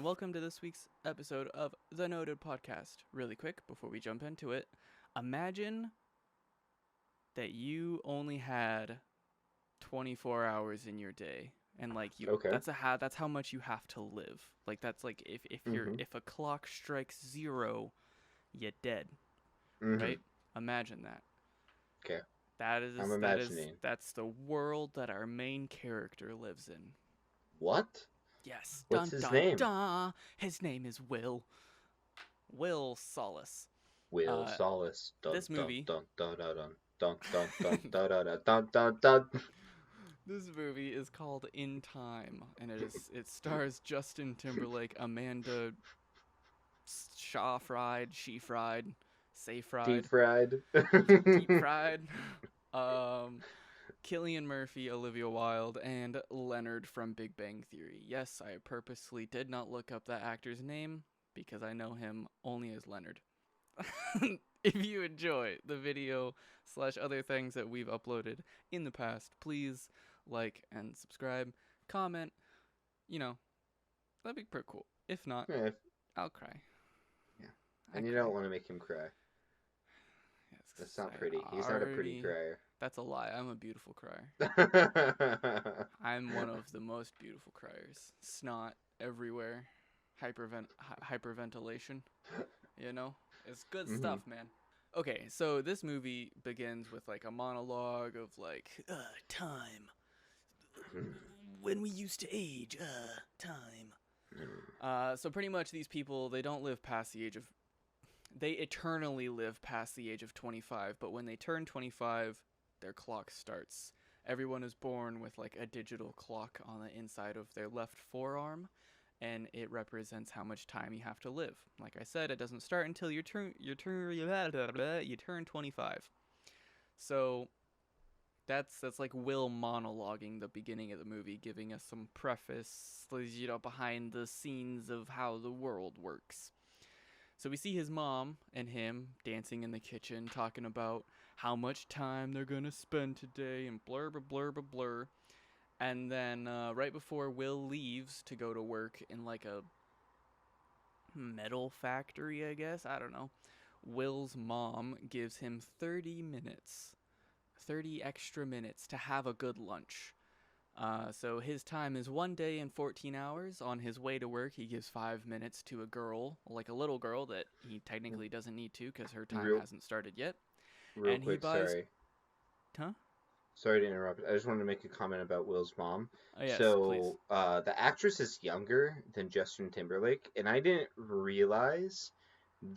welcome to this week's episode of The Noted Podcast. Really quick, before we jump into it, imagine that you only had 24 hours in your day, and Okay. that's how much you have to live. Like that's like Mm-hmm. if a clock strikes 0, you're dead, Mm-hmm. right? Imagine that. Okay. That I'm is that is imagining. that's the world that our main character lives in. What? Yes, What's dun his dun name? dun. His name is Will. Will Solace. Will Uh, Solace. Dun this dun movie, dun dun dun dun dun dun dun dun dun dun dun dun. this movie is called In Time, and it stars Justin Timberlake, Amanda Shaw Fried, She Fried, Say Deep Fried, fried. Deep Fried, um, Cillian Murphy, Olivia Wilde, and Leonard from Big Bang Theory. Yes, I purposely did not look up that actor's name because I know him only as Leonard. If you enjoy the video / other things that we've uploaded in the past, please like and subscribe, comment. You know, that'd be pretty cool. If not, Yeah, I'll cry. yeah. I And you cry. don't want to make him cry. Yes, That's 'cause not pretty. I He's not a pretty already. crier. That's a lie. I'm a beautiful crier. I'm one of the most beautiful criers. Snot everywhere. Hyperventilation. You know? It's good Mm-hmm. stuff, man. Okay, so this movie begins with like a monologue of time. When we used to age, time. So pretty much these people, they don't live past the age of they eternally live past the age of 25, but when they turn 25, their clock starts. Everyone is born with like a digital clock on the inside of their left forearm, and it represents how much time you have to live. Like I said, it doesn't start until you turn 25. So that's like Will monologuing the beginning of the movie, giving us some preface, behind the scenes of how the world works. So we see his mom and him dancing in the kitchen, talking about how much time they're gonna spend today, and blur blur blur blur blur. And then right before Will leaves to go to work in like a metal factory, I guess, I don't know, Will's mom gives him 30 minutes, 30 extra minutes to have a good lunch. So his time is 1 day and 14 hours. On his way to work, he gives 5 minutes to a girl, like a little girl that he technically doesn't need to because her time Real, hasn't started yet. real And he quick. buys, Sorry. huh? Sorry to interrupt. I just wanted to make a comment about Will's mom. Oh, yes, please. So, the actress is younger than Justin Timberlake, and I didn't realize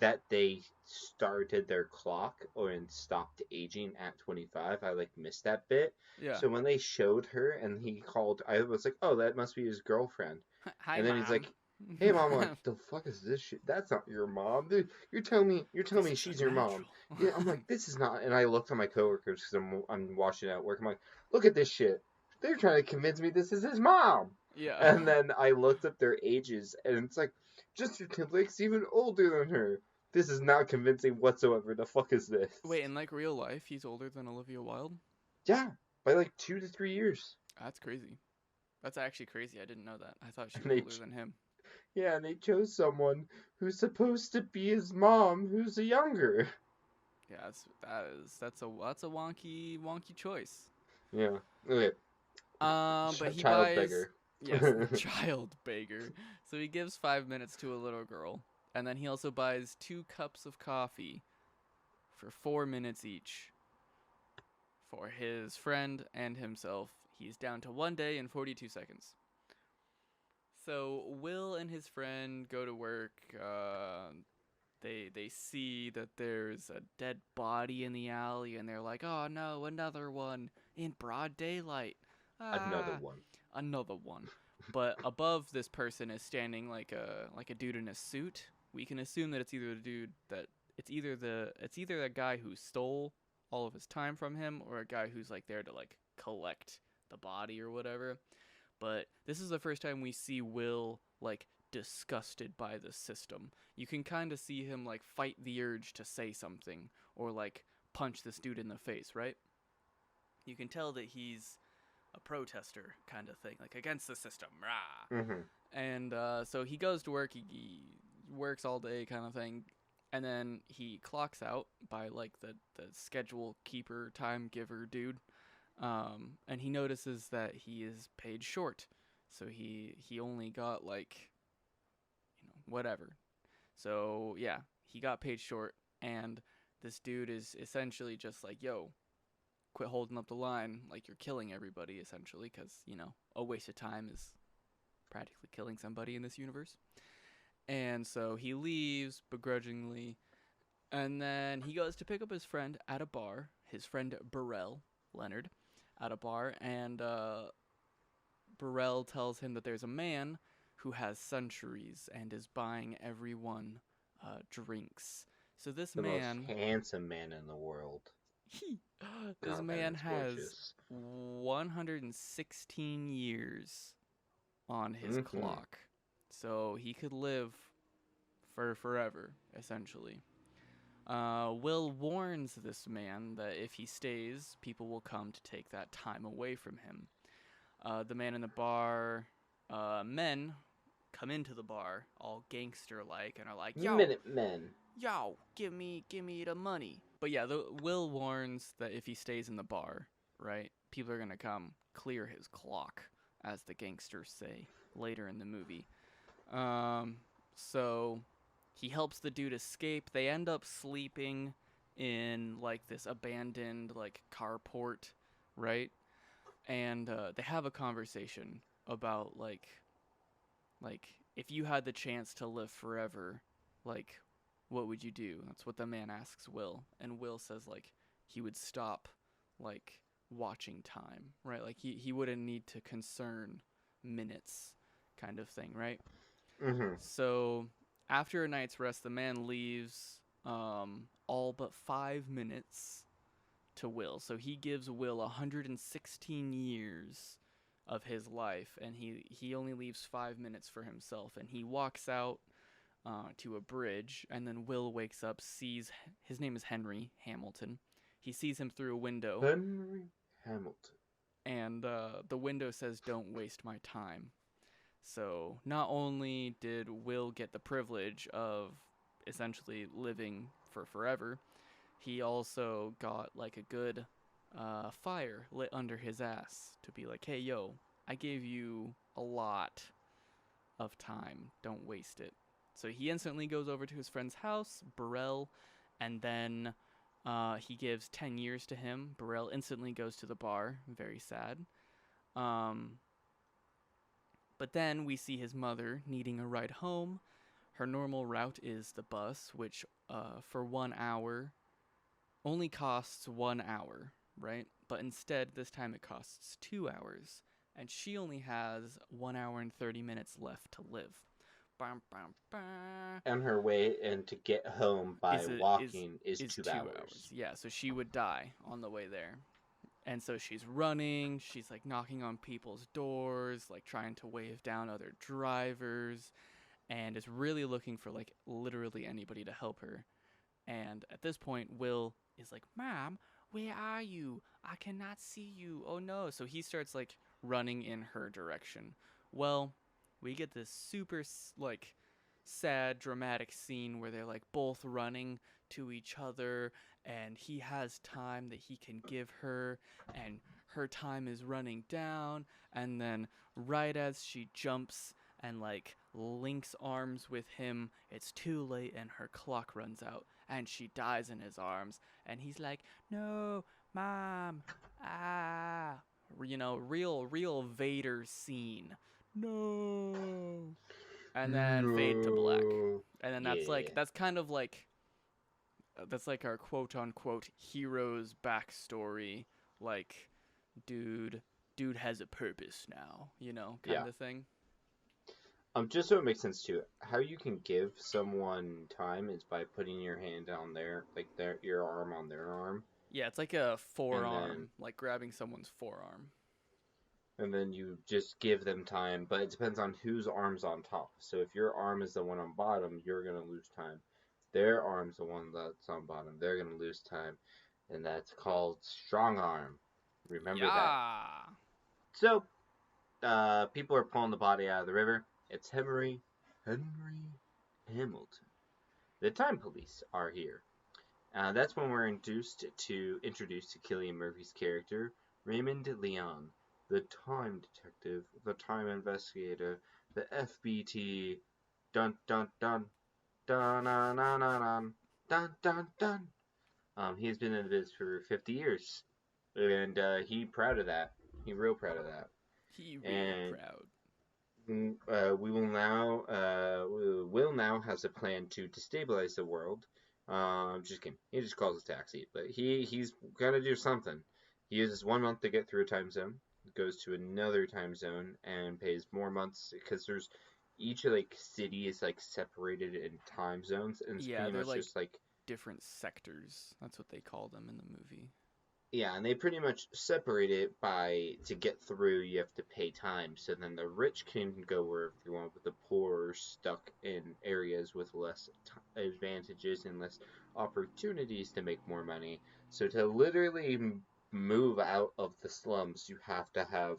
that they started their clock or and stopped aging at 25. I missed that bit. Yeah. So when they showed her and he called, I was like, "Oh, that must be his girlfriend." Hi, And then he's mom. like, "Hey, mom." I'm like, "The fuck is this shit? That's not your mom, dude. You're telling This me is she's your mom." unnatural. Yeah, I'm like, "This is not." And I looked at my coworkers because I'm watching it at work. I'm like, "Look at this shit. They're trying to convince me this is his mom." Yeah. And then I looked up their ages, and it's like, Justin Timberlake's even older than her. This is not convincing whatsoever. The fuck is this? Wait, in like real life, he's older than Olivia Wilde? Yeah, by like 2 to 3 years. That's crazy. That's actually crazy. I didn't know that. I thought she And was older than him. yeah, and they chose someone who's supposed to be his mom, who's a younger. Yeah, that's a wonky choice. Yeah. Okay. But he Child buys, beggar. yes, the child beggar. So he gives 5 minutes to a little girl, and then he also buys 2 cups of coffee for 4 minutes each for his friend and himself. He's down to 1 day and 42 seconds. So Will and his friend go to work. They see that there's a dead body in the alley, and they're like, "Oh no, another one in broad daylight!" Another Ah, one. another one. But above this person is standing like a dude in a suit. We can assume that it's either the dude that it's either a guy who stole all of his time from him, or a guy who's like there to like collect the body or whatever. But this is the first time we see Will like disgusted by the system. You can kind of see him like fight the urge to say something or like punch this dude in the face, right? You can tell that he's a protester kind of thing, like against the system. Rah. Mhm. And so he goes to work. He works all day, kind of thing, and then he clocks out by like the schedule keeper, time giver dude. And he notices that he is paid short, so he only got like whatever. So yeah, he got paid short, and this dude is essentially just like, yo, quit holding up the line, like you're killing everybody essentially, because a waste of time is practically killing somebody in this universe. And so he leaves begrudgingly, and then he goes to pick up his friend at a bar, his friend Burrell, Leonard, at a bar, and Burrell tells him that there's a man who has centuries and is buying everyone drinks. So this The most man, handsome man in the world. this God, that man man's has gorgeous. 116 years on his Mhm. clock. So he could live for forever, essentially. Will warns this man that if he stays, people will come to take that time away from him. The man in the bar, men come into the bar all gangster like and are like, "Yo, Minutemen. yo, give me the money." But yeah, Will warns that if he stays in the bar, right, people are gonna come clear his clock, as the gangsters say later in the movie. So he helps the dude escape. They end up sleeping in like this abandoned like carport, right? And they have a conversation about like if you had the chance to live forever, like what would you do? That's what the man asks Will, and Will says like he would stop like watching time, right? Like he wouldn't need to concern minutes kind of thing, right? Mhm. So after a night's rest, the man leaves all but 5 minutes to Will. So he gives Will 116 years of his life, and he only leaves 5 minutes for himself. And he walks out to a bridge, and then Will wakes up, sees his name is Henry Hamilton. He sees him through a window, Henry Hamilton. and the window says, "Don't waste my time." So not only did Will get the privilege of essentially living for forever, he also got like a good fire lit under his ass to be like, hey, yo, I gave you a lot of time. Don't waste it. So he instantly goes over to his friend's house, Burrell, and then he gives 10 years to him. Burrell instantly goes to the bar, very sad. Um, but then we see his mother needing a ride home. Her normal route is the bus, which for 1 hour only costs 1 hour, right? But instead, this time it costs 2 hours. And she only has 1 hour and 30 minutes left to live. Bam, bam, bam. And her way and to get home by Is it walking is is 2 hours. 2 hours? Yeah, so she would die on the way there. And so she's running, she's like knocking on people's doors, like trying to wave down other drivers, and is really looking for like literally anybody to help her. And at this point, Will is like, "Mom, where are you? I cannot see you. Oh no." So he starts like running in her direction. Well, we get this super like sad dramatic scene where they're like both running to each other, and he has time that he can give her, and her time is running down, and then right as she jumps and like links arms with him, it's too late and her clock runs out and she dies in his arms, and he's like, "No, mom." Ah, real Vader scene. No. And then fade to black. No. And then Yeah. that's kind of like that's like our quote unquote hero's backstory, like dude dude has a purpose now, Yeah. kind of thing. Just so it makes sense too, how you can give someone time is by putting your hand on their, like your arm on their arm, Yeah, it's like a and then forearm, like grabbing someone's forearm. you just give them time, but it depends on whose arm's on top. So if your arm is the one on bottom, you're gonna lose time. Their arm's the one that's on bottom, they're gonna lose time, and that's called strong arm. Remember that. Yeah. So, people are pulling the body out of the river. It's Henry Hamilton. The time police are here. That's when we're introduced to Cillian Murphy's character, Raymond Leon, the time detective, the time investigator, the FBT. Dun dun dun dun dun dun dun dun dun dun. He's been in the biz for 50 years, and he proud of that. He real proud of that. He real And proud. Will now has a plan to destabilize the world. Just kidding. He just calls a taxi, but he's gonna do something. He uses 1 month to get through a time zone, goes to another time zone, and pays more months because there's each like city is like separated in time zones, and it's Yeah, pretty they're much like just like different sectors. That's what they call them in the movie. yeah, and they pretty much separate it by to get through you have to pay time. So then the rich can go wherever they want, but the poor are stuck in areas with less advantages and less opportunities to make more money. So to literally move out of the slums, you have to have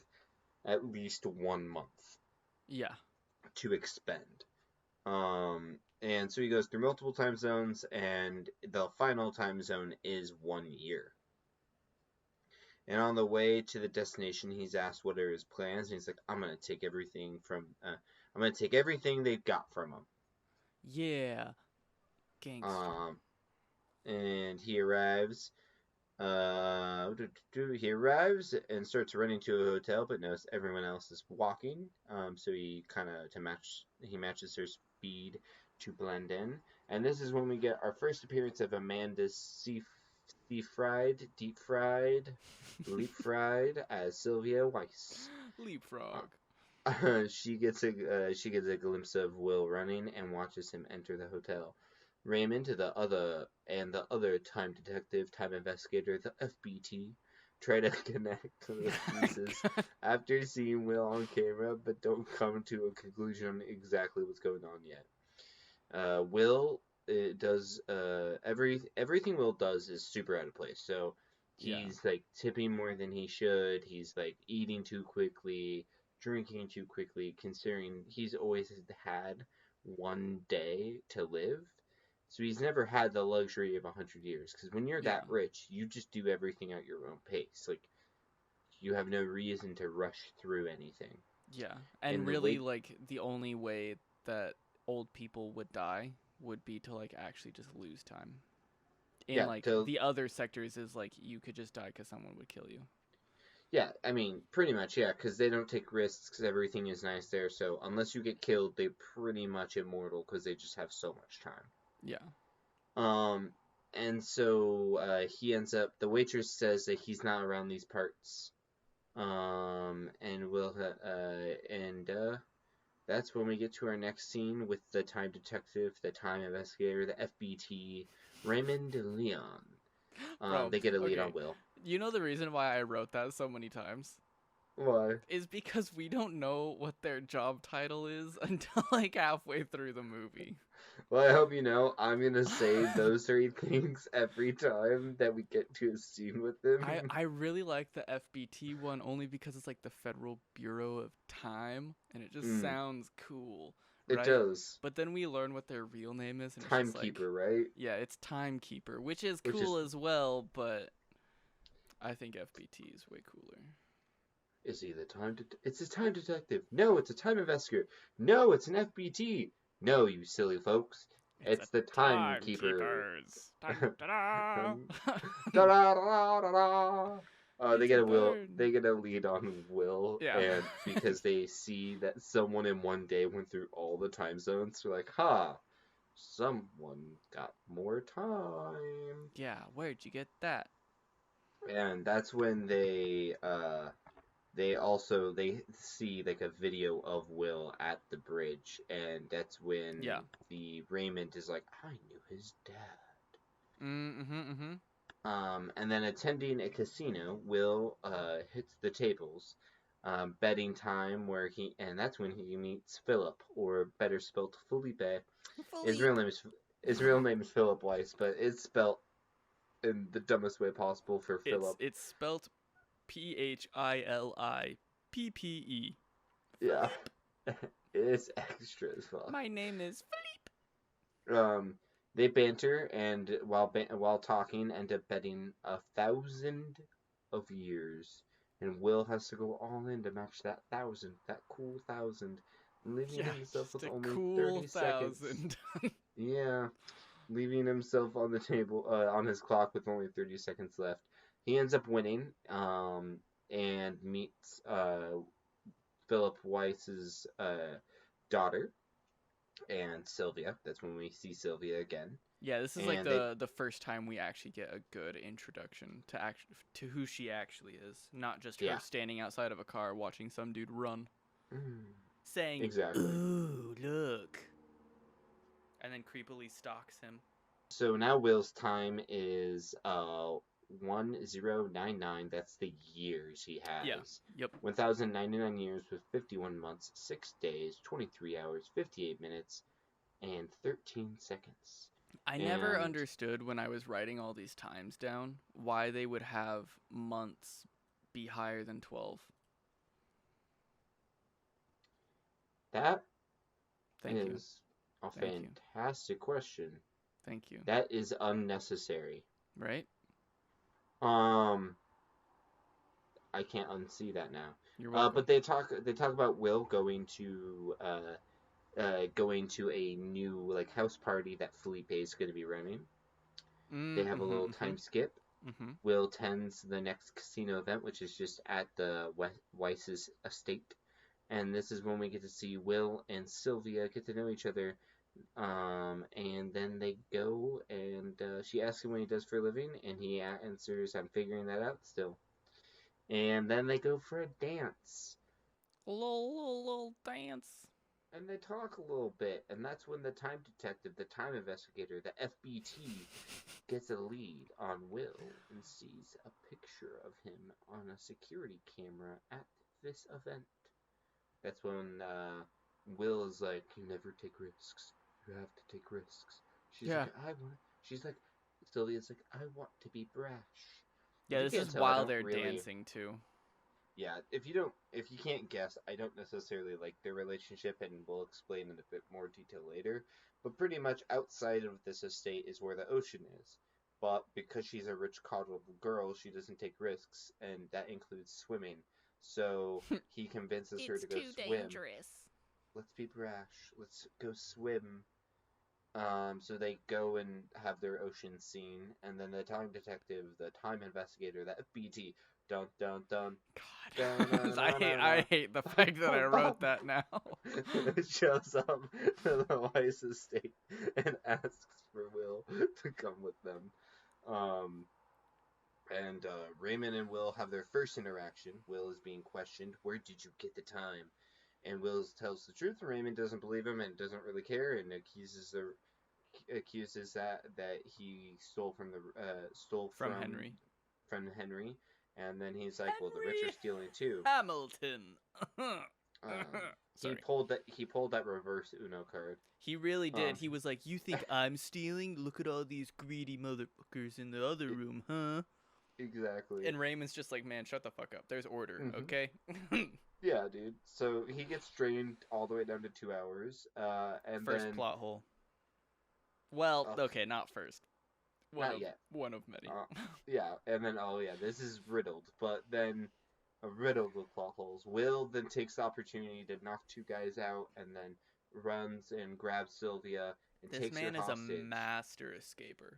at least 1 month Yeah. to expend. And so he goes through multiple time zones, and the final time zone is 1 year. And on the way to the destination, he's asked what are his plans, and he's like, "I'm gonna take everything I'm gonna take everything they've got from him." Yeah. Gangster. Um, and he arrives. He arrives and starts running to a hotel, but notices everyone else is walking. So he matches their speed to blend in. And this is when we get our first appearance of Amanda deep fried, leap fried as Sylvia Weiss. Leapfrog. She gets a glimpse of Will running and watches him enter the hotel. Raymond, the other time detective, time investigator, the FBT, try to connect the pieces after seeing Will on camera, but don't come to a conclusion on exactly what's going on yet. Will does everything Will does is super out of place. So Yeah. he's like tipping more than he should. He's like eating too quickly, drinking too quickly, considering he's always had 1 day to live. So he's never had the luxury of 100 years. Because when you're Yeah. that rich, you just do everything at your own pace. Like you have no reason to rush through anything. Yeah. And And the really, late, like, the only way that old people would die would be to, like, actually just lose time. In, yeah, like, to the other sectors is, like, you could just die because someone would kill you. Yeah, I mean, pretty much, yeah, because they don't take risks because everything is nice there. So unless you get killed, they're pretty much immortal because they just have so much time. Yeah. Um, and so he ends up. The waitress says that he's not around these parts. And that's when we get to our next scene with the time detective, the time investigator, the FBT, Raymond Leon. Bro, They get a lead okay. on Will. You know the reason why I wrote that so many times? Why? Is because we don't know what their job title is until like halfway through the movie. Well, I hope you know I'm gonna say those three things every time that we get to a scene with I them. I really like the FBT one only because it's like the Federal Bureau of Time and it just Mm, sounds cool, it right? does. But then we learn what their real name is and it's just like Timekeeper, right? yeah, it's Timekeeper, which is Which is cool as well, but I think FBT is way cooler. is he the it's a time detective? No, it's a time investigator. No, it's an FBT. No, you silly folks. It's a It's the timekeeper. Timekeepers. Dun, da, da. Da-da-da-da-da. It's a bird. They get a lead on Will, Yeah. and because they see that someone in 1 day went through all the time zones, they're like, "Ha, someone got more time." Yeah, where'd you get that? And that's when they see like a video of Will at the bridge, and that's Yeah. when the Raymond is like, "I knew his dad." Mm-hmm. And then attending a casino, Will hits the tables, betting time and that's when he meets Philip, or better spelled Felipe. His real Philippe. name is his real name is Philip Weiss, but it's spelled in the dumbest way possible for Philip. It's spelt Phili. PPE. Yeah, it's extra as fuck. My name is Um, they banter and while talking, end up betting 1,000 of years, and Will has to go all in to match that cool 1,000, leaving Yeah, himself just with a only cool 30 seconds. 1,000. Yeah, leaving himself on the table on his clock with only 30 seconds left. He ends up winning, and meets Philip Weiss's daughter and Sylvia. That's when we see Sylvia again. Yeah, this is like And they the first time we actually get a good introduction to who she actually is, not just her yeah. standing outside of a car watching some dude run, Mm, saying, exactly. "Ooh, look," and then creepily stalks him. So now Will's time is 1099. That's the years he Yeah. has. Yep. 1,099 years with 51 months, 6 days, 23 hours, 58 minutes, and 13 seconds. I never And understood when I was writing all these times down why they would have months be higher than 12. that Thank you. is a Thank you. fantastic question. Thank you. That is unnecessary. Right? Um, I can't unsee that now. You're But welcome. they talk about Will going to a new like house party that Felipe is going to be running. They have a Mm-hmm. little Mm-hmm. time skip. Mm-hmm. Will attends the next casino event, which is just at the Weiss's estate. And this is when we get to see Will and Sylvia get to know each other. And then they go, and she asks him what he does for a living, and he answers, "I'm figuring that out still." And then they go for a dance. Lol, dance. And they talk a little bit, and that's when the time detective, the time investigator, the FBT, gets a lead on Will and sees a picture of him on a security camera at this event. That's when Will is like, "You never take risks. You have to take risks." She's Yeah. like, "I want." She's like, Sylvia's like, "I want to be brash." If Yeah, you this can't is tell, I while don't they're really. dancing too. Yeah, if you can't guess, I don't necessarily like their relationship, and we'll explain in a bit more detail later. But pretty much outside of this estate is where the ocean is. But because she's a rich, coddled girl, she doesn't take risks, and that includes swimming. So he convinces her It's to go too swim. dangerous. Let's be brash. Let's go swim. So they go and have their ocean scene, and then the time detective, the time investigator, the FBT, dun dun dun, dun God, dun dun I dun, hate the fact that I wrote that now. shows up to the Weiss estate and asks for Will to come with them. Um, and Raymond and Will have their first interaction. Will is being questioned. Where did you get the time? And Will tells the truth. Raymond doesn't believe him and doesn't really care, and accuses that he stole From Henry. from Henry. And then he's like, "Well, the rich are Henry stealing too." Hamilton. He Sorry. pulled that reverse Uno card. He really did. Um, He was like, "You think I'm stealing? Look at all these greedy motherfuckers in the other room, huh?" exactly. And Raymond's just like, "Man, shut the fuck up. There's order, Hmm. okay?" Yeah, dude. So he gets drained all the way down to 2 hours. And First then plot hole. Well, uh, okay, not first. not yet. One of many. Yeah, and then oh yeah, this is riddled, but then riddled with plot holes. Will then takes the opportunity to knock two guys out, and then runs and grabs Sylvia and This takes her man is a hostage. master escaper.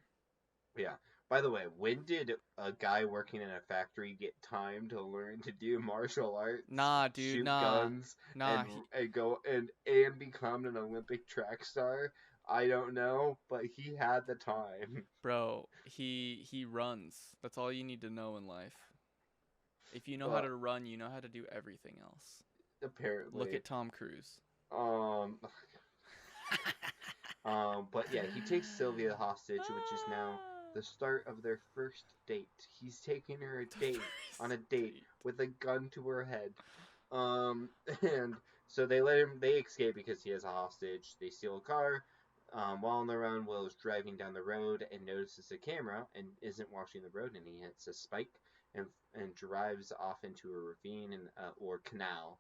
Yeah. By the way, when did a guy working in a factory get time to learn to do martial arts, Nah, dude, shoot nah. guns, Nah, and go and become an Olympic track star? I don't know, but he had the time. bro, he runs. That's all you need to know in life. If you know how But to run, you know how to do everything else. Look apparently, at Tom Cruise. um, but yeah, he takes Sylvia hostage, which is now the start of their first date. He's taking her on a date with a gun to her head. Um, and so they escape because he has a hostage. They steal a car. While on the run, Will is driving down the road and notices a camera and isn't watching the road, and he hits a spike. and drives off into a ravine and or canal,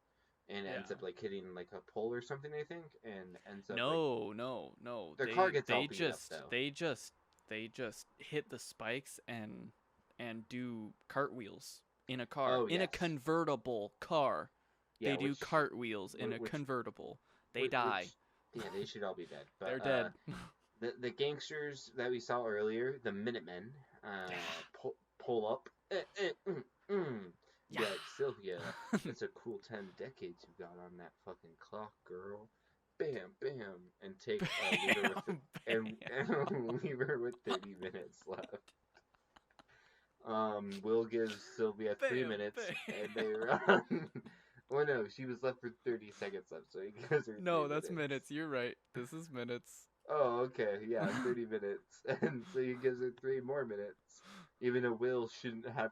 and ends Yeah. up like hitting like a pole or something, I think, and ends up like No, no, no. their car They gets all they beat up just though. they just they just hit the spikes and do cartwheels in a car, Oh in a yes, convertible car. yeah, They do cartwheels in a which convertible. They die. which yeah, they should all be dead. They're But dead. the gangsters that we saw earlier, the Minutemen, Yeah. pull up. Be like, Sylvia, Yeah. that's a cool 10 decades you got on that fucking clock, girl. Bam, bam, and take leave her with Bam, bam. and leave her with 30 minutes left. Will gives Sylvia three Bam, minutes, and they bam. run. Well, no, she was left for 30 seconds left, so he gives her three No, that's minutes. minutes. You're right. This is minutes. Oh, okay, yeah, 30 minutes, and so he gives her 3 more minutes. Even though Will shouldn't have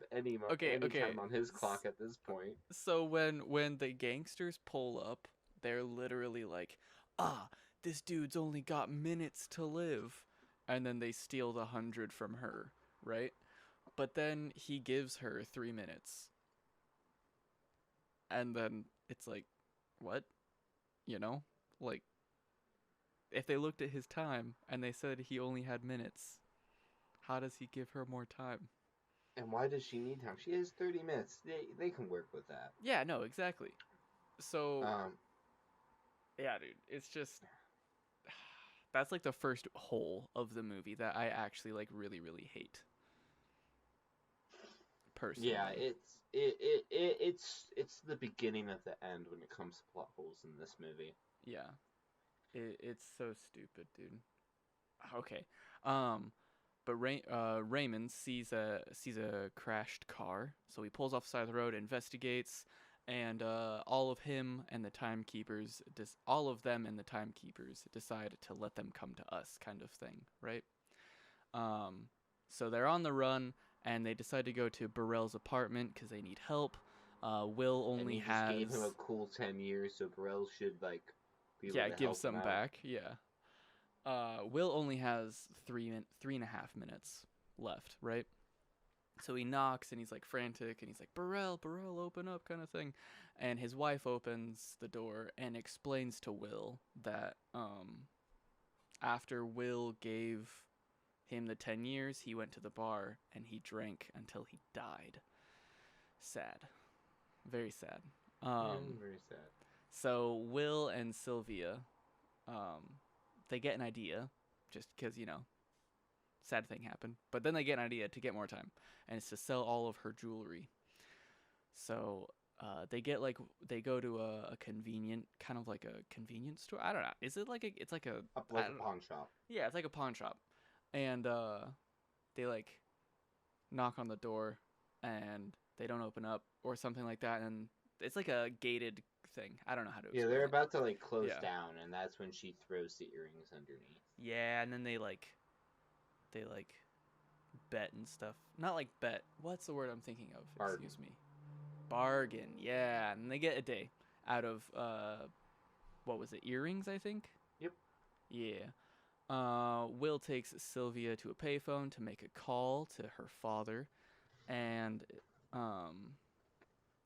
Okay, any okay. time on his clock at this point. So when the gangsters pull up, they're literally like, "Ah, this dude's only got minutes to live," and then they steal the 100 from her, right? But then he gives her 3 minutes, and then it's like, what? You know, like if they looked at his time and they said he only had minutes, how does he give her more time? And why does she need time? She has 30 minutes. They can work with that. Yeah, no, exactly. So Um, yeah, dude, it's just that's like the first hole of the movie that I actually like really hate yeah, personally. it's the beginning of the end when it comes to plot holes in this movie. Yeah, it's so stupid, dude. Okay, um, but Raymond sees a crashed car, so he pulls off the side of the road, investigates, and all of him and the timekeepers, all of them and the timekeepers decide to let them come to us, kind of thing, right? Um, so they're on the run, and they decide to go to Burrell's apartment because they need help. Will And only he just gave him a has, cool 10 years, so Burrell should like be able yeah, to give help him some out. back, yeah. Will only has 3.5 minutes left, right? So he knocks and he's like frantic and he's like, Burrell, open up, kind of thing. And his wife opens the door and explains to Will that after Will gave him the 10 years, he went to the bar and he drank until he died. Sad. Very sad. Yeah, Um, very sad. so Will and Sylvia, um, they get an idea, just because sad thing happened. But then they get an idea to get more time, and it's to sell all of her jewelry. So they go to a convenient, kind of like a convenience store. I don't know. Is it like a? It's like a. Up I like a don't know. pawn shop. Yeah, it's like a pawn shop, and they like knock on the door, and they don't open up or something like that, and it's like a gated thing. I don't know how to Yeah, explain they're it. about to like close Yeah. down, and that's when she throws the earrings underneath. Yeah, and then they like bet and stuff. Not like bet. What's the word I'm thinking of? Bargain. Excuse me. Bargain. Yeah, and they get a day out of what was it? Earrings, I think. Yep. Yeah. Will takes Sylvia to a payphone to make a call to her father, and um,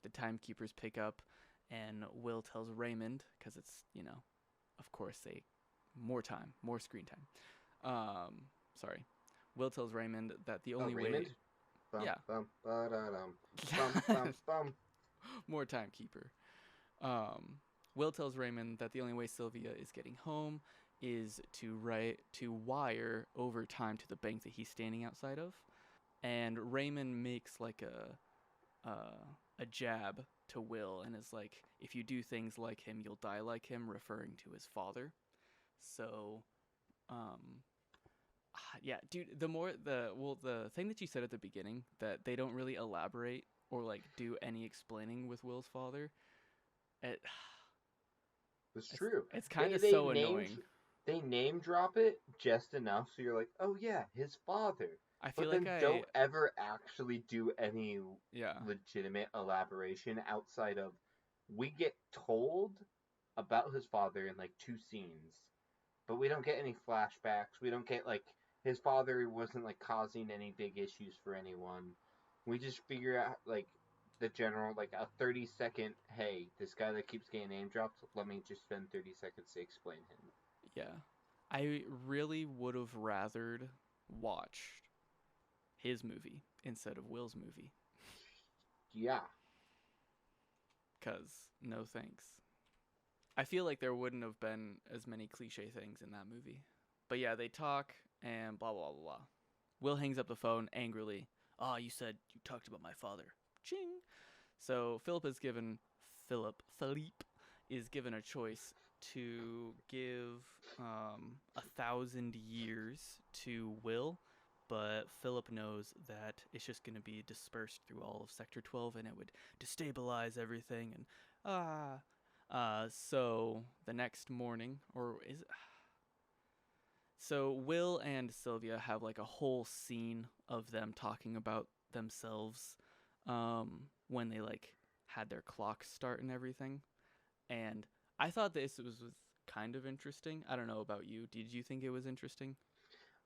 the timekeepers pick up, and Will tells Raymond because it's of course they more time, more screen time. Sorry. Will tells Raymond that the Oh, only way, Raymond. Bum yeah, bum ba da dum. Bum bum bum. more timekeeper. Um, Will tells Raymond that the only way Sylvia is getting home is to wire over time to the bank that he's standing outside of, and Raymond makes like a jab to Will and is like, if you do things like him, you'll die like him, referring to his father. So, um, yeah, dude. The thing that you said at the beginning that they don't really elaborate or like do any explaining with Will's father, it It's it's true. it's kind They of they so name annoying. they name drop it just enough so you're like, oh yeah, his father. I feel But like then I don't ever actually do any yeah legitimate elaboration outside of we get told about his father in like two scenes, but we don't get any flashbacks. We don't get like his father wasn't like causing any big issues for anyone. We just figure out like the general like a 30-second. Hey, this guy that keeps getting name dropped. Let me just spend 30 seconds to explain him. Yeah. I really would have rathered watched his movie instead of Will's movie. Yeah. Because, no thanks. I feel like there wouldn't have been as many cliche things in that movie. But yeah, they talk and blah, blah, blah, blah. Will hangs up the phone angrily. Oh, you said you talked about my father. Ching. So Philippe is given a choice to give 1,000 years to Will, but Philip knows that it's just going to be dispersed through all of Sector 12 and it would destabilize everything. And so the next morning, or is it? So Will and Sylvia have like a whole scene of them talking about themselves when they like had their clocks start and everything. And I thought this was kind of interesting. I don't know about you. Did you think it was interesting?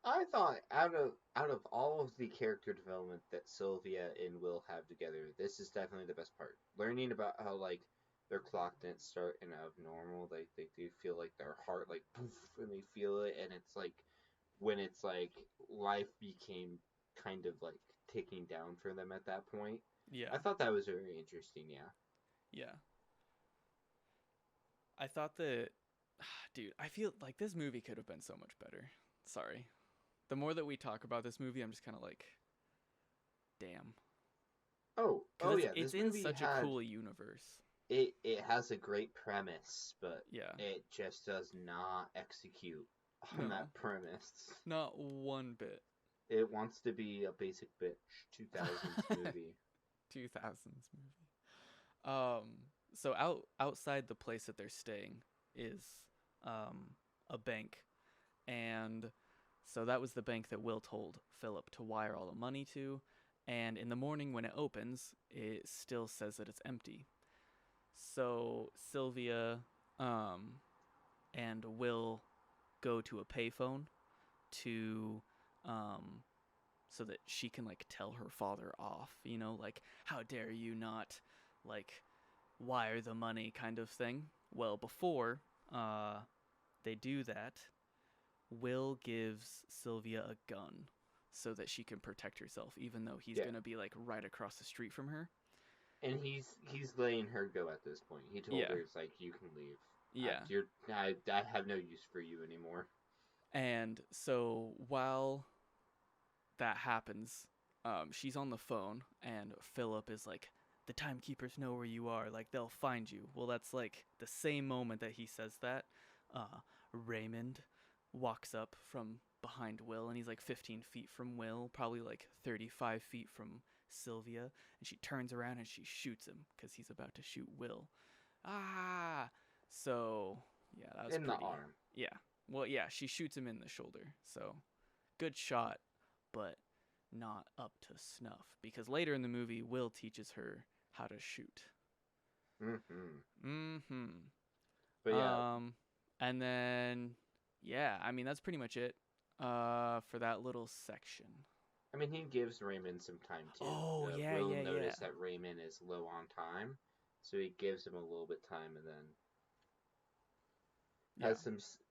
I thought out of all of the character development that Sylvia and Will have together, this is definitely the best part. Learning about how like their clock didn't start in abnormal, they do feel like their heart like poof and they feel it, and it's like when it's like life became kind of like ticking down for them at that point. I Yeah. thought that was very interesting. Yeah. Yeah. I thought that dude, I feel like this movie could have been so much better. Sorry. The more that we talk about this movie, I'm just kind of like, damn. Oh Cuz it's yeah, it's this in movie such a had cool universe. it has a great premise, but Yeah. it just does not execute on No. that premise. Not one bit. It wants to be a basic bitch 2000s movie. 2000s movie. Um, so outside the place that they're staying is um, a bank, and so that was the bank that Will told Philip to wire all the money to. And in the morning when it opens, it still says that it's empty. So Sylvia um, and Will go to a payphone to um, so that she can like tell her father off, like how dare you not like wire the money kind of thing. Well, before uh, they do that, Will gives Sylvia a gun so that she can protect herself, even though he's Yeah. gonna be like right across the street from her. And he's letting her go at this point. He told Yeah, her it's like you can leave. yeah. I have no use for you anymore. And so while that happens, she's on the phone, and Philip is like, "The timekeepers know where you are. Like they'll find you." Well, that's like the same moment that he says that. Raymond walks up from behind Will, and he's like 15 feet from Will, probably like 35 feet from Sylvia, and she turns around and she shoots him because he's about to shoot Will. Ah, so yeah, that was In the pretty. arm. Yeah, well, yeah, she shoots him in the shoulder. So good shot, but not up to snuff because later in the movie, Will teaches her how to shoot. Mm-hmm. Mm-hmm. But yeah, Um, and then yeah, I mean that's pretty much it. For that little section. I mean, he gives Raymond some time too. Oh yeah, Will yeah, yeah, notice that Raymond is low on time, so he gives him a little bit time, and then yeah,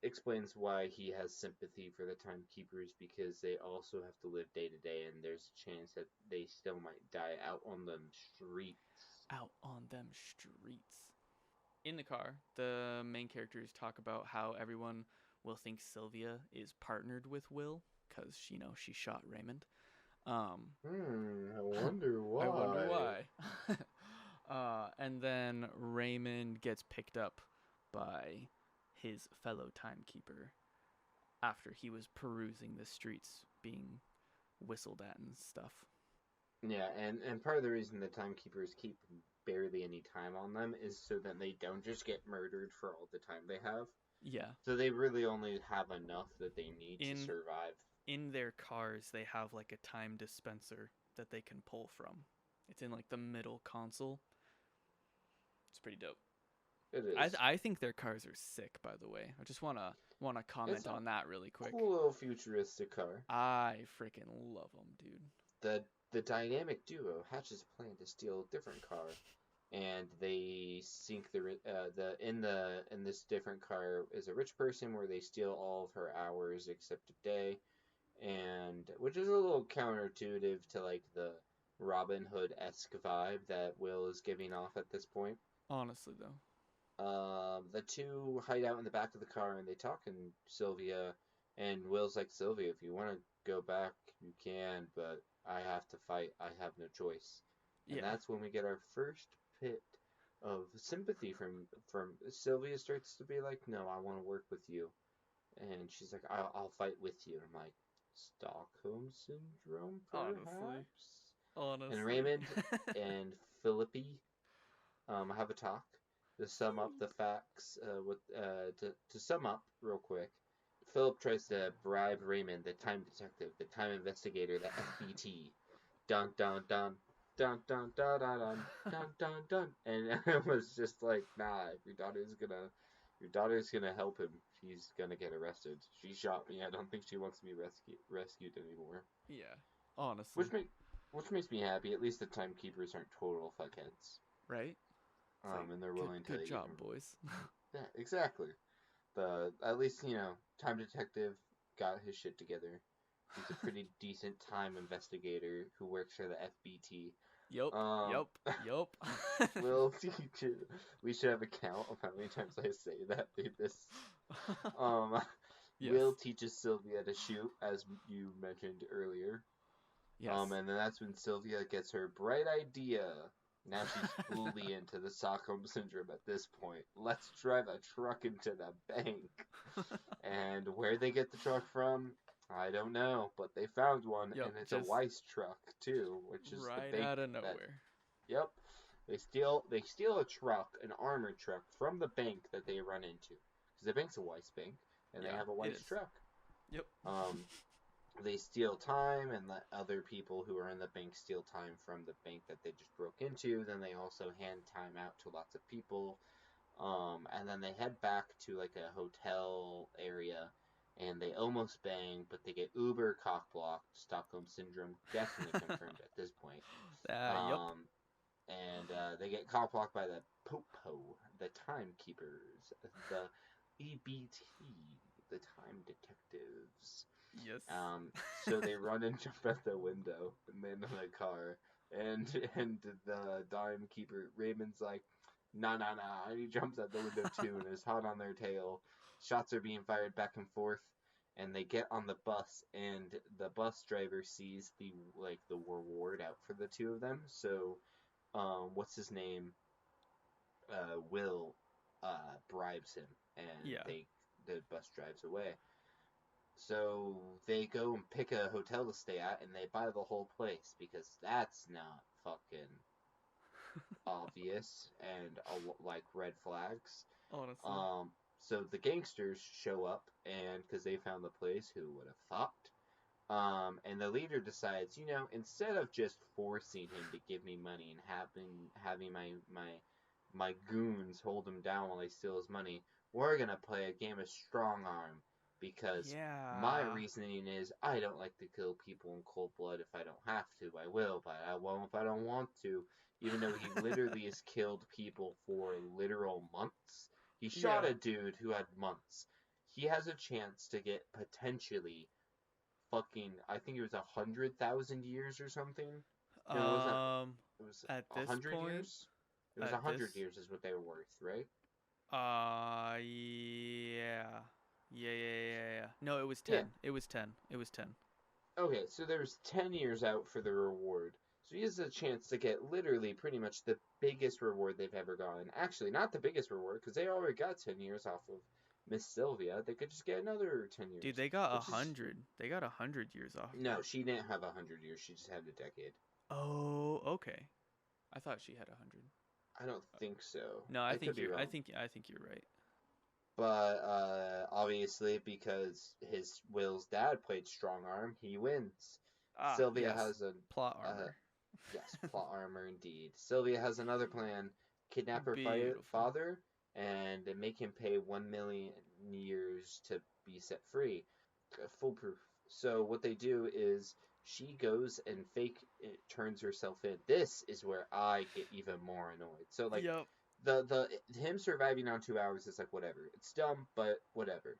explains why he has sympathy for the timekeepers because they also have to live day to day, and there's a chance that they still might die out on the streets. out on them streets. In the car, the main characters talk about how everyone will think Sylvia is partnered with Will because she shot Raymond. Um, I wonder I wonder why. why. And then Raymond gets picked up by his fellow timekeeper after he was perusing the streets, being whistled at and stuff. Yeah, and part of the reason the timekeepers keep barely any time on them is so that they don't just get murdered for all the time they have. Yeah. So they really only have enough that they need to In survive. in their cars, they have like a time dispenser that they can pull from. It's in like the middle console. It's pretty dope. It I is. I think their cars are sick. By the way, I just wanna It's comment a on that really quick. cool little futuristic car. I freaking love them, dude. The the dynamic duo hatches a plan to steal a different car, and they sink in this different car is a rich person where they steal all of her hours except a day, and which is a little counterintuitive to like the Robin Hood-esque vibe that Will is giving off at this point. Honestly, though. The two hide out in the back of the car and they talk, and Sylvia and Will's like, Sylvia, if you want to go back, you can, but I have to fight. I have no choice. And Yeah. that's when we get our first bit of sympathy from Sylvia starts to be like, no, I want to work with you. And she's like, I'll fight with you. And I'm like, Stockholm Syndrome, Honestly. perhaps? And Honestly. Raymond and Philippi have a talk to sum up the facts. To sum up real quick, Philip tries to bribe Raymond, the time detective, the time investigator, the FBT. Dun dun dun. Dun dun dun dun dun dun dun dun, and it was just like, nah, your daughter's gonna help him. She's gonna get arrested. She shot me. I don't think she wants to be rescued anymore. Yeah. Honestly. Which make, which makes me happy. At least the timekeepers aren't total fuckheads. Right? It's like, And they're good, willing to good even. job, boys. Yeah, exactly. At least time detective got his shit together. He's a pretty decent time investigator who works for the FBT. Yup. Um, Yup. Yup. Will teaches. We should have a count of how many times I say that through this. Um, Yes. Will teaches Sylvia to shoot, as you mentioned earlier. Yes. And then that's when Sylvia gets her bright idea. Now she's fully into the Stockholm Syndrome at this point. Let's drive a truck into the bank. And where they get the truck from, I don't know, but they found one, Yep. and it's a Just Weiss truck too, which is the right bank out of that. nowhere. Yep, they steal a truck, an armored truck, from the bank that they run into, because the bank's a Weiss bank, and they Yeah, have a it Weiss is. truck. Yep. Um, they steal time and let other people who are in the bank steal time from the bank that they just broke into. Then they also hand time out to lots of people. And then they head back to like a hotel area and they almost bang, but they get uber cockblocked. Stockholm Syndrome definitely confirmed at this point. Yep. And they get cockblocked by the Popo, the Timekeepers, the EBT, the Time Detectives. Yes. So they run and jump out the window and land in a car. And the dime keeper Raymond's like, nah. And he jumps out the window too and is hot on their tail. Shots are being fired back and forth, and they get on the bus. And the bus driver sees the reward out for the two of them. So, what's his name? Will, bribes him, and Yeah. the bus drives away. So they go and pick a hotel to stay at, and they buy the whole place because that's not fucking obvious and like red flags. Honestly. Um, so the gangsters show up, and because they found the place, who would have thought? And the leader decides, instead of just forcing him to give me money and having my goons hold him down while I steal his money, we're gonna play a game of strong arm because my Yeah. reasoning is I don't like to kill people in cold blood. If I don't have to, I will, but I won't if I don't want to. Even though he literally has killed people for literal months. He shot Yeah. a dude who had months. He has a chance to get potentially fucking, I think it was 100,000 years or something. No, it wasn't. Um. It was At a this hundred point, years. It was at a this. hundred years is what they were worth, right? Yeah. Yeah. No, it was Yeah. 10. It was 10. It was 10. Okay, so there's 10 years out for the reward. So he has a chance to get literally pretty much the biggest reward they've ever gotten. Actually, not the biggest reward because they already got 10 years off of Miss Sylvia. They could just get another 10 Dude, years, they got a which is hundred. They got 100 years off of no. her. She didn't have 100 years. She just had a decade. Oh, okay. I thought she had 100. I don't think so. No, I could be wrong. I think you're right. But obviously, because his Will's dad played strong arm, he wins. Ah, Sylvia yes. has a Plot uh, armor. yes, plot armor indeed. Sylvia has another plan: kidnap her Beautiful. father and make him pay 1,000,000 years to be set free. Foolproof. So what they do is she goes and fake turns herself in. This is where I get even more annoyed. So like Yep. the him surviving on 2 hours is like whatever. It's dumb, but whatever.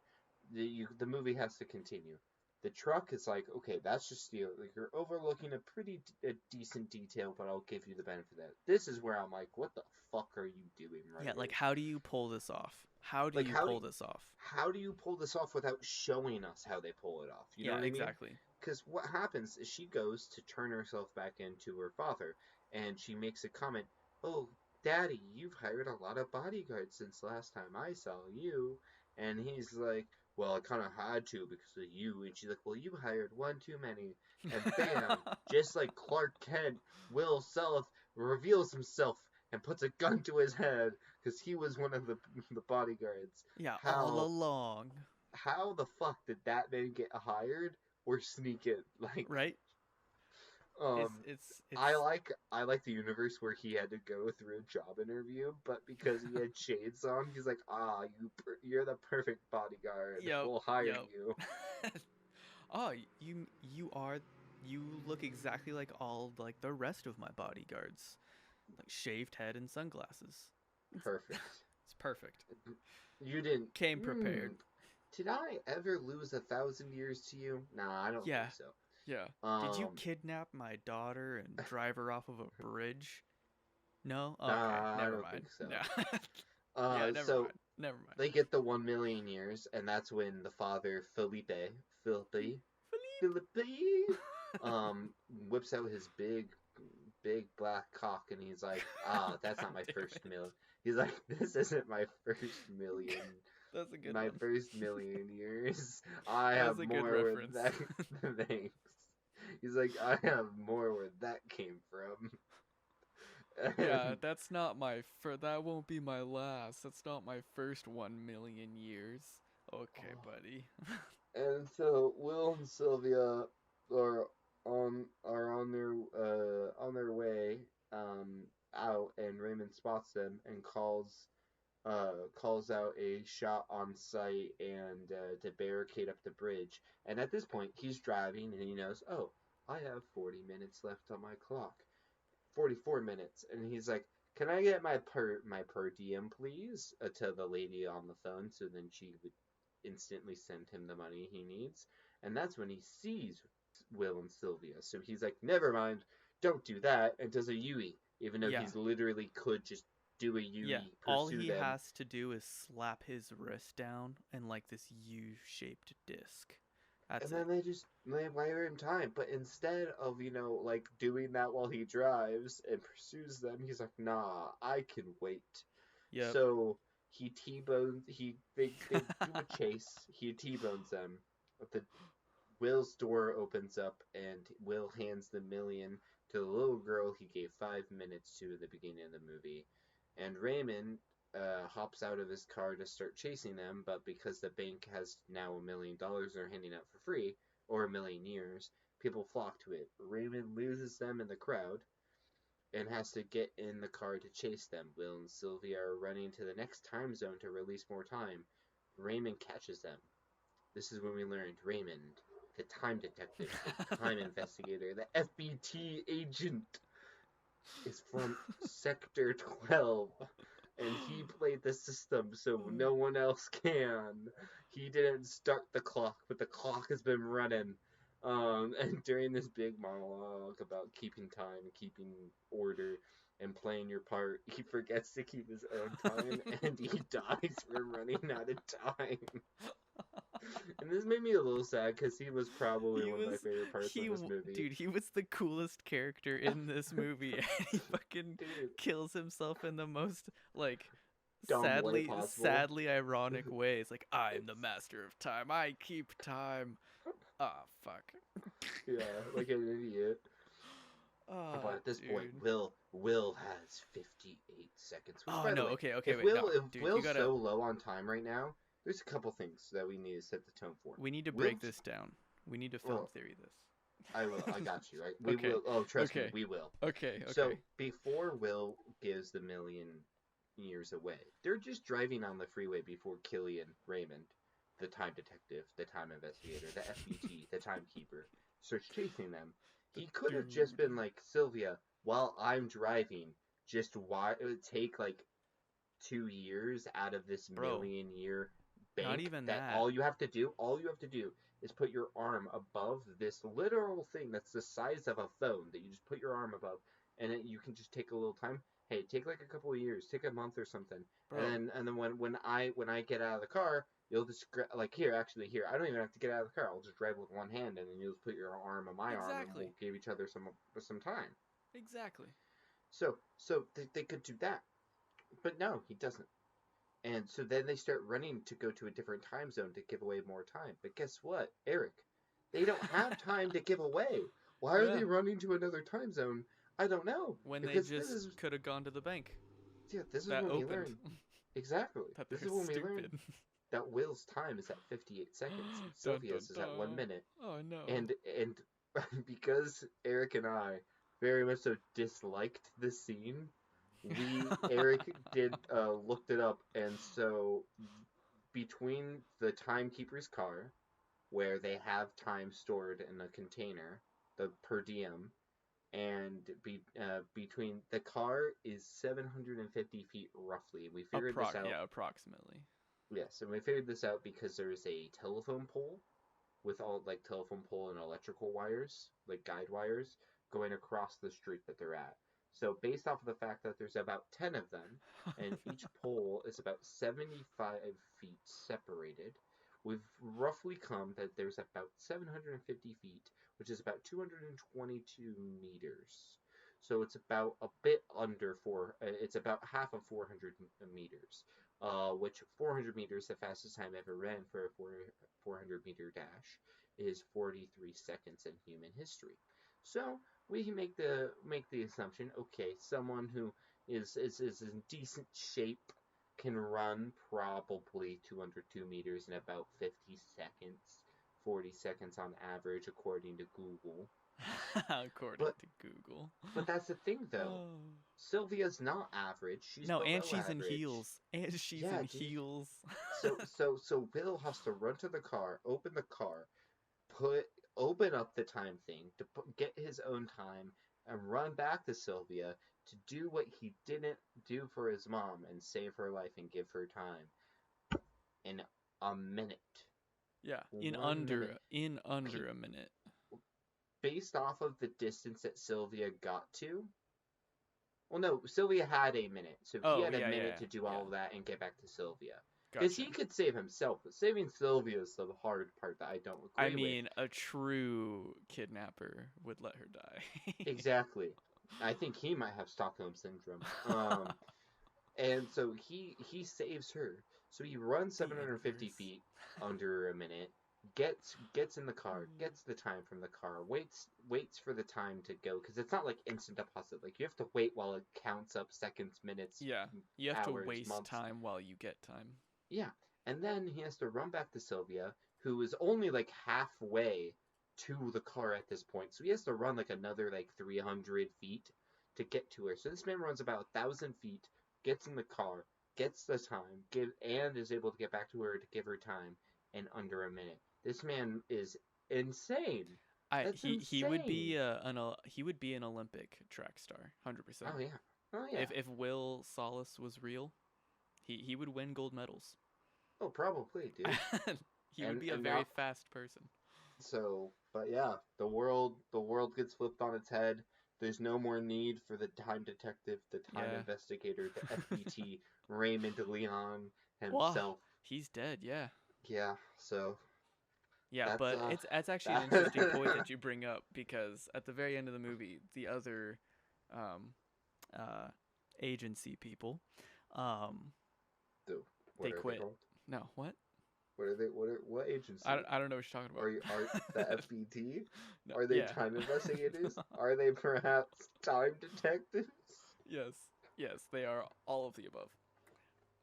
The movie has to continue. The truck is like, okay, that's just like you're overlooking a decent detail, but I'll give you the benefit of that. This is where I'm like, what the fuck are you doing, Yeah, like writers? how do you pull this off? How do Like you pull this off? how do you pull this off without showing us how they pull it off? You know Yeah, what I mean? exactly. Because what happens is she goes to turn herself back into her father, and she makes a comment, "Oh, Daddy, you've hired a lot of bodyguards since last time I saw you." And he's like, "Well, I kind of had to because of you." And she's like, "Well, you hired one too many." And bam, just like Clark Kent, Will Self reveals himself and puts a gun to his head because he was one of the bodyguards. Yeah, all How along, how the fuck did that man get hired or sneak it? Like, right? um, It's I like the universe where he had to go through a job interview, but because he had shades on, he's like, ah, you're the perfect bodyguard. yep, We'll hire yep. you. Oh, you are you look exactly like all like the rest of my bodyguards. Like shaved head and sunglasses. It's, Perfect. it's perfect. You didn't. Came prepared. Did I ever lose 1,000 years to you? Nah, I don't Yeah, think so. yeah. Did you kidnap my daughter and drive her off of a bridge? No? Okay, Nah, I never don't mind. think so. Yeah. Yeah, never So mind. Never mind. they get the 1,000,000 years, and that's when the father Felipe, Philippe. Philippe, whips out his big black cock, and he's like, "Ah, that's God not my damn first it. million." He's like, "This isn't my first million, That's a good my one. first million years. I That was have a good more where reference. that thanks." He's like, "I have more where that came from." Yeah, And that's not my that won't be my last. That's not my first 1 million years. Okay, buddy. and so Will and Sylvia are on their way out, and Raymond spots them and calls out a shot on sight and to barricade up the bridge. And at this point, he's driving and he knows, oh, I have 40 minutes left on my clock. 44 minutes, and he's like, "Can I get my per diem, please?" To the lady on the phone, so then she would instantly send him the money he needs. And that's when he sees Will and Sylvia. So he's like, "Never mind, don't do that," and does a Yui, even though Yeah. he's literally could just do a Yeah. Yui, All pursue he them, has to do is slap his wrist down and like this U-shaped disc. and That's then it. they wire him time. But instead of like doing that while he drives and pursues them, he's like, "Nah, I can wait." Yep. So he T-bones. They do a chase. He T-bones them. The Will's door opens up, and Will hands the million to the little girl he gave 5 minutes to at the beginning of the movie. And Raymond hops out of his car to start chasing them, but because the bank has now $1 million they're handing out for free, or 1,000,000 years, people flock to it. Raymond loses them in the crowd and has to get in the car to chase them. Will and Sylvia are running to the next time zone to release more time. Raymond catches them. This is when we learned Raymond, the time detective, the time investigator, the FBT agent, is from Sector 12. And he played the system so no one else can. He didn't start the clock, but the clock has been running. And during this big monologue about keeping time, keeping order, and playing your part, he forgets to keep his own time, and he dies for running out of time. And this made me a little sad because he was probably he one of my was favorite parts of this movie. dude, he was the coolest character in this movie and he fucking Dude, kills himself in the most like dumb way possible. sadly ironic way. It's like I'm the master of time. I keep time. Ah, fuck. Yeah, like an idiot. Ah, But at this point, dude. Will has 58 seconds. Which, Oh by the no, way, okay, wait, no. If Dude, you Will's gotta so low on time right now, there's a couple things that we need to set the tone for. we need to break Will's this down. We need to film well, theory this. I will. I got you. Right? We Okay. will. Oh, trust me, Okay. we will. Okay, So okay. before Will gives the 1,000,000 years away, they're just driving on the freeway before Killian Raymond. the time detective, the time investigator, the FBT, the timekeeper, starts chasing them. The He could have just dude. been like, Sylvia, while I'm driving, just why it would take like 2 years out of this Bro, million-year not bank even that that. all you have to do is put your arm above this literal thing that's the size of a phone that you just put your arm above, and then you can just take a little time. Hey, take like a couple of years, take a month or something, Bro, and then when I get out of the car, you'll just like here, I don't even have to get out of the car. I'll just drive with one hand, and then you'll just put your arm on my arm, and exactly. we'll give each other some time. Exactly. So they could do that, but no, he doesn't. And so then they start running to go to a different time zone to give away more time. But guess what, Eric? They don't have time to give away. Why are Yeah. they running to another time zone? I don't know. When they Because this just is could have gone to the bank this is that when we opened. learn exactly. That This they're is when we learn stupid. that Will's time is at 58 seconds and Dun dun Sylvia's is at 1 dun. minute. Oh no. And because Eric and I very much so disliked this scene, Eric did looked it up, and so between the timekeeper's car, where they have time stored in a container, the per diem, and between the car is 750 feet roughly. We figured this out. Yeah, approximately. Yes, and we figured this out because there's a telephone pole with all like telephone pole and electrical wires, like guide wires, going across the street that they're at. So based off of the fact that there's about 10 of them, and each pole is about 75 feet separated, we've roughly come that there's about 750 feet, which is about 222 meters. So it's about a bit under it's about half of 400 meters, which 400 meters, the fastest time ever ran for a 400-meter dash, is 43 seconds in human history. So we can make the assumption, okay, someone who is in decent shape can run probably 202 meters in about 50 seconds, 40 seconds on average, according to Google. According But to Google. but that's the thing, though. Oh. Sylvia's not average. She's No, and below she's in average. heels. And she's Yeah, in dude. heels. So Will has to run to the car, open the car, put open up the time thing to get his own time, and run back to Sylvia to do what he didn't do for his mom and save her life and give her time in a minute. Yeah, 1 minute. in under a minute. Based off of the distance that Sylvia got to. Well, no, Sylvia had a minute, so he Oh, had a yeah, minute yeah, to do yeah. all of that and get back to Sylvia. Because Gotcha. he could save himself, but saving Sylvia is the hard part that I don't I agree with. mean, a true kidnapper would let her die. Exactly. I think he might have Stockholm Syndrome. And so he saves her. So he runs The 750 inverse. feet under a minute, gets in the car, gets the time from the car, waits for the time to go, because it's not like instant deposit. Like, you have to wait while it counts up seconds, minutes, Yeah, you have to hours, waste months. time while you get time. Yeah, and then he has to run back to Sylvia, who is only like halfway to the car at this point. So he has to run like another like 300 feet to get to her. So this man runs about 1,000 feet, gets in the car, gets the time, and is able to get back to her to give her time in under a minute. This man is insane. That's He would insane. be he would be an Olympic track star, 100%. Oh yeah. Oh yeah. If Will Solace was real, he would win gold medals. Oh, probably, dude. He would And be a and very now fast person. So, but yeah, the world gets flipped on its head. There's no more need for the time detective, the time Yeah. investigator, the FBT, Raymond Leon Wow, himself. he's dead. Yeah. Yeah, so Yeah, that's but it's actually an interesting point that. that you bring up because at the very end of the movie, the other um, uh, agency people, um, So, they what are they quit. called? No, what? What are they? What agency? I don't know what you're talking Are the about. FBT? No, Are they yeah. time investigators? Are they perhaps time detectives? Yes, yes, they are all of the above.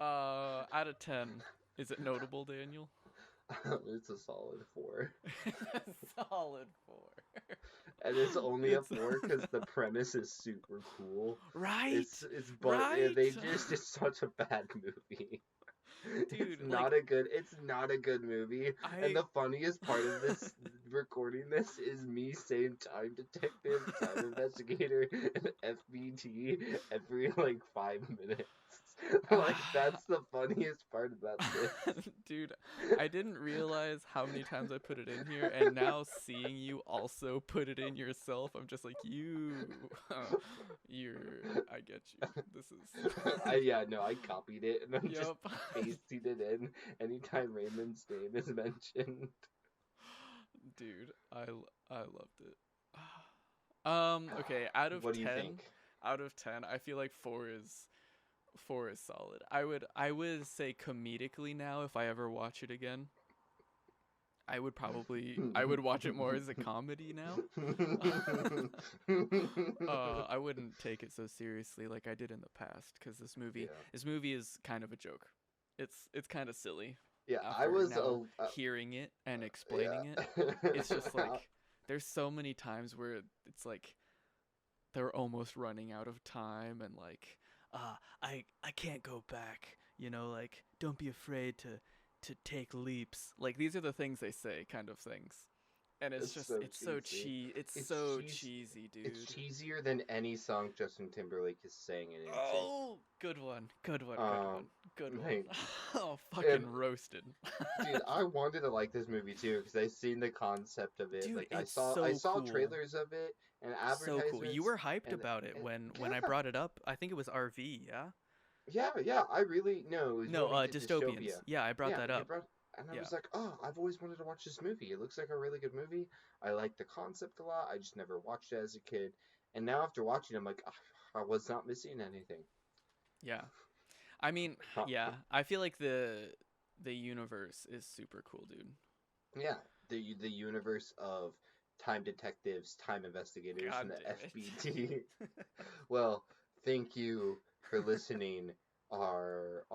Out of 10, is it notable, Daniel? It's a solid 4. Solid 4. And it's only a It's 4 because the premise is super cool. right, It's but right. they just it's such a bad movie. It's Dude, not like a good. It's not a good movie. And I the funniest part of this recording this is me saying time detective, time investigator, and FBT every like 5 minutes. Like that's the funniest part about this. Dude, I didn't realize how many times I put it in here, and now seeing you also put it in yourself, I'm just like, I get you. This is, Yeah, no, I copied it and I'm just yup. pasting it in anytime Raymond's name is mentioned. Dude, I loved it. Okay, What do you think? out of 10, I feel like 4 is solid. I would say comedically now if I ever watch it again. I would watch it more as a comedy now. I wouldn't take it so seriously like I did in the past cuz Yeah. this movie is kind of a joke. It's kind of silly Yeah, I after was now hearing it and yeah. explaining it. It's just like there's so many times where it's like they're almost running out of time and like I can't go back, like don't be afraid to take leaps. Like these are the things they say, kind of things. And it's It's just so cheesy. it's It's so cheese. cheesy, It's dude. cheesier than any song Justin Timberlake is saying in NSYNC. Oh, good one. Good one. Good one. Um, Good one. like, Oh, and fucking roasted. dude, I wanted to like this movie too because I seen the concept of it. Dude, Like, I it's saw I so saw cool. trailers of it and So cool. You advertisements, were hyped and, about it and when I yeah, brought it up. I think it was RV, yeah? yeah, yeah. I really no, it was No, when we did Dystopians. Dystopia. Yeah, I brought Yeah, that you up. brought, and I Yeah. was like, oh, I've always wanted to watch this movie. It looks like a really good movie. I like the concept a lot. I just never watched it as a kid, and now after watching, I'm like, "Ah, I was not missing anything. Yeah. I mean, yeah. I feel like the universe is super cool, dude. Yeah, the universe of time detectives, time investigators, and God the damn FBT. it. Well, thank you for listening, our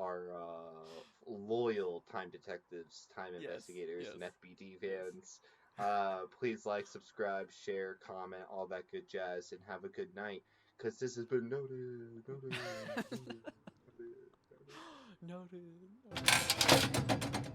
loyal time detectives, time Yes. investigators, Yes. and FBT Yes. fans. Please like, subscribe, share, comment, all that good jazz, and have a good night. Cause this has been noted, noted, noted, noted, noted. Noted. Noted.